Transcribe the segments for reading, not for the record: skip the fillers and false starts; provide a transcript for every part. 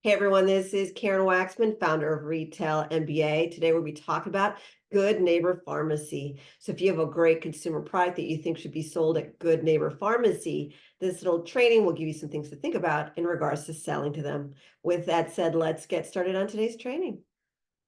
Hey everyone, this is Karen Waksman, founder of Retail MBA. Today we'll be talking about Good Neighbor Pharmacy. So if you have a great consumer product that you think should be sold at Good Neighbor Pharmacy, this little training will give you some things to think about in regards to selling to them. With that said, let's get started on today's training.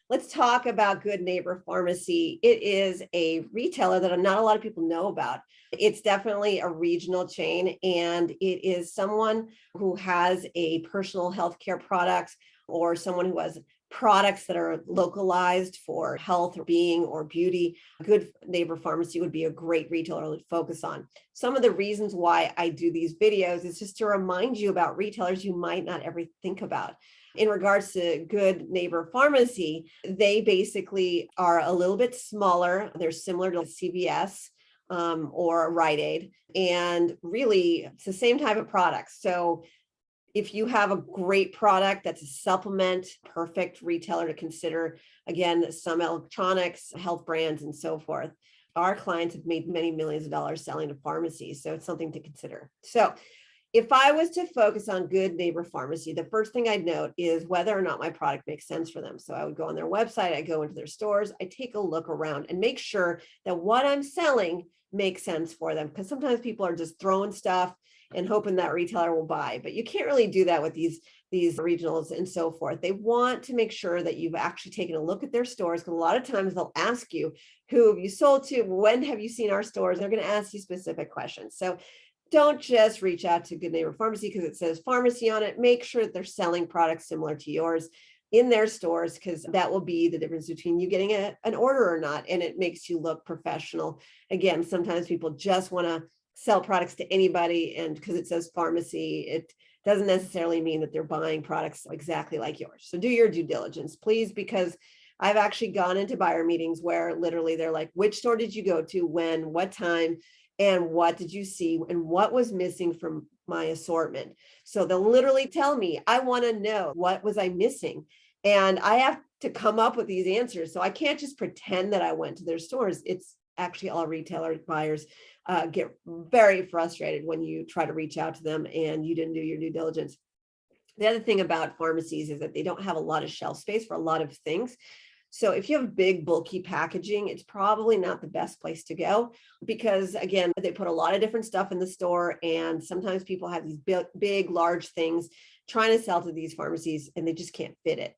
Let's talk about Good Neighbor Pharmacy. It is a retailer that not a lot of people know about. It's definitely a regional chain, and it is someone who has a personal healthcare products or someone who has products that are localized for health or being or beauty. Good Neighbor Pharmacy would be a great retailer to focus on. Some of the reasons why I do these videos is just to remind you about retailers you might not ever think about. In regards to Good Neighbor Pharmacy, they basically are a little bit smaller. They're similar to CVS or Rite Aid, and really it's the same type of products. So if you have a great product that's a supplement, perfect retailer to consider. Again, some electronics, health brands, and so forth. Our clients have made many millions of dollars selling to pharmacies, so it's something to consider. So if I was to focus on Good Neighbor Pharmacy, the first thing I'd note is whether or not my product makes sense for them. So I would go on their website, I go into their stores, I take a look around and make sure that what I'm selling makes sense for them. Because sometimes people are just throwing stuff and hoping that retailer will buy, but you can't really do that with these regionals and so forth. They want to make sure that you've actually taken a look at their stores, because a lot of times they'll ask you, who have you sold to? When have you seen our stores? They're going to ask you specific questions. So don't just reach out to Good Neighbor Pharmacy because it says pharmacy on it. Make sure that they're selling products similar to yours in their stores, because that will be the difference between you getting an order or not, and it makes you look professional. Again, sometimes people just want to sell products to anybody, and because it says pharmacy, it doesn't necessarily mean that they're buying products exactly like yours. So do your due diligence, please, because I've actually gone into buyer meetings where literally they're like, which store did you go to, when, what time, and what did you see, and what was missing from my assortment? So they'll literally tell me, I want to know, what was I missing? And I have to come up with these answers. So I can't just pretend that I went to their stores. It's actually all retailer buyers get very frustrated when you try to reach out to them and you didn't do your due diligence. The other thing about pharmacies is that they don't have a lot of shelf space for a lot of things. So if you have big, bulky packaging, it's probably not the best place to go, because again, they put a lot of different stuff in the store, and sometimes people have these big, large things trying to sell to these pharmacies and they just can't fit it.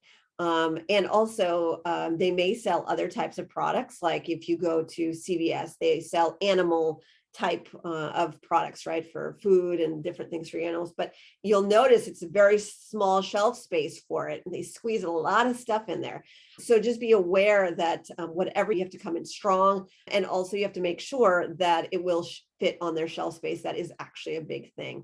And also they may sell other types of products. Like if you go to CVS, they sell animal type of products, right, for food and different things for animals. But you'll notice it's a very small shelf space for it, and they squeeze a lot of stuff in there. So just be aware that whatever, you have to come in strong, and also you have to make sure that it will fit on their shelf space. That is actually a big thing.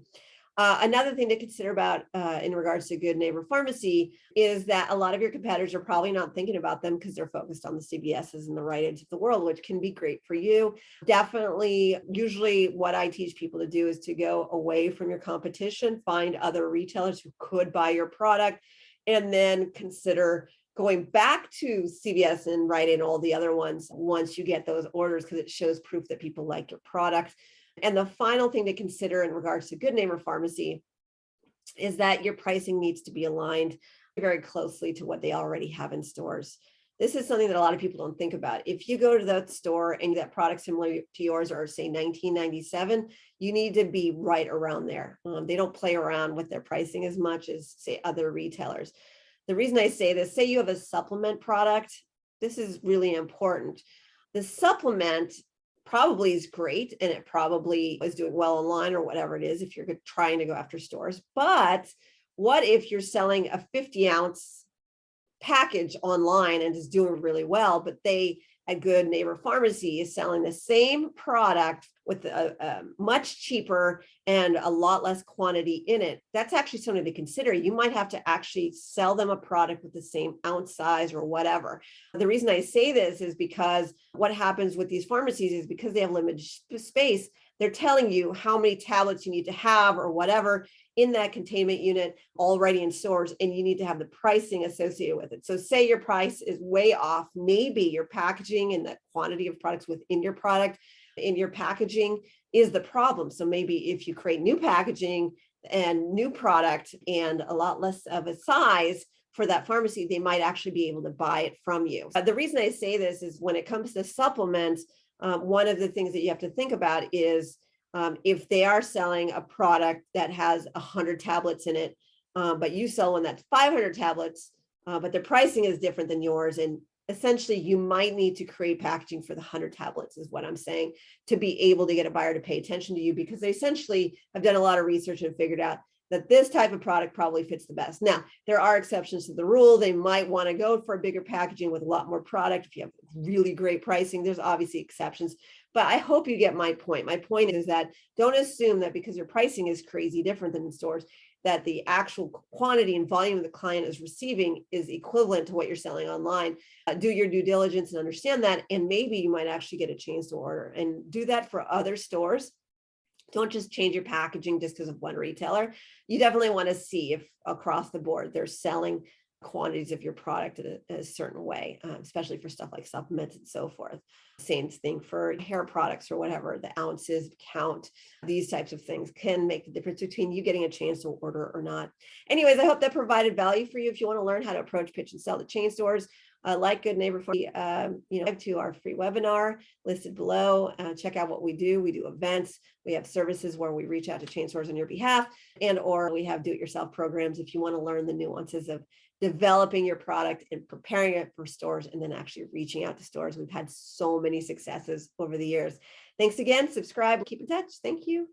Another thing to consider about in regards to Good Neighbor Pharmacy is that a lot of your competitors are probably not thinking about them because they're focused on the CVSs and the Rite Aids of the world, which can be great for you. Definitely, usually what I teach people to do is to go away from your competition, find other retailers who could buy your product, and then consider going back to CVS and Rite Aid and all the other ones once you get those orders, because it shows proof that people like your product. And the final thing to consider in regards to Good Neighbor Pharmacy is that your pricing needs to be aligned very closely to what they already have in stores. This is something that a lot of people don't think about. If you go to that store and that product similar to yours are, say, $19.97, you need to be right around there. They don't play around with their pricing as much as, say, other retailers. The reason I say this, say you have a supplement product, this is really important. The supplement probably is great, and it probably is doing well online or whatever it is if you're trying to go after stores. But what if you're selling a 50-ounce package online and is doing really well, but they at Good Neighbor Pharmacy is selling the same product with a much cheaper and a lot less quantity in it? That's actually something to consider. You might have to actually sell them a product with the same ounce size or whatever. The reason I say this is because what happens with these pharmacies is because they have limited space, they're telling you how many tablets you need to have or whatever in that containment unit already in stores, and you need to have the pricing associated with it. So say your price is way off, maybe your packaging and the quantity of products within your product in your packaging is the problem. So maybe if you create new packaging and new product and a lot less of a size for that pharmacy, they might actually be able to buy it from you. The reason I say this is when it comes to supplements, one of the things that you have to think about is if they are selling a product that has 100 tablets in it, but you sell one that's 500 tablets, but their pricing is different than yours. And essentially, you might need to create packaging for the 100 tablets, is what I'm saying, to be able to get a buyer to pay attention to you, because they essentially have done a lot of research and figured out that this type of product probably fits the best. Now, there are exceptions to the rule. They might want to go for a bigger packaging with a lot more product. If you have really great pricing, there's obviously exceptions. But I hope you get my point. My point is that don't assume that because your pricing is crazy different than in stores, that the actual quantity and volume the client is receiving is equivalent to what you're selling online. Do your due diligence and understand that, and maybe you might actually get a change to order, and do that for other stores. Don't just change your packaging just because of one retailer. You definitely want to see if across the board they're selling quantities of your product in a certain way, especially for stuff like supplements and so forth. Same thing for hair products or whatever, the ounces count. These types of things can make the difference between you getting a chance to order or not. Anyways, I hope that provided value for you. If you want to learn how to approach, pitch, and sell to chain stores, like Good Neighbor, to our free webinar listed below. Check out what we do. We do events. We have services where we reach out to chain stores on your behalf, and or we have do-it-yourself programs if you want to learn the nuances of developing your product and preparing it for stores and then actually reaching out to stores. We've had so many successes over the years. Thanks again. Subscribe and keep in touch. Thank you.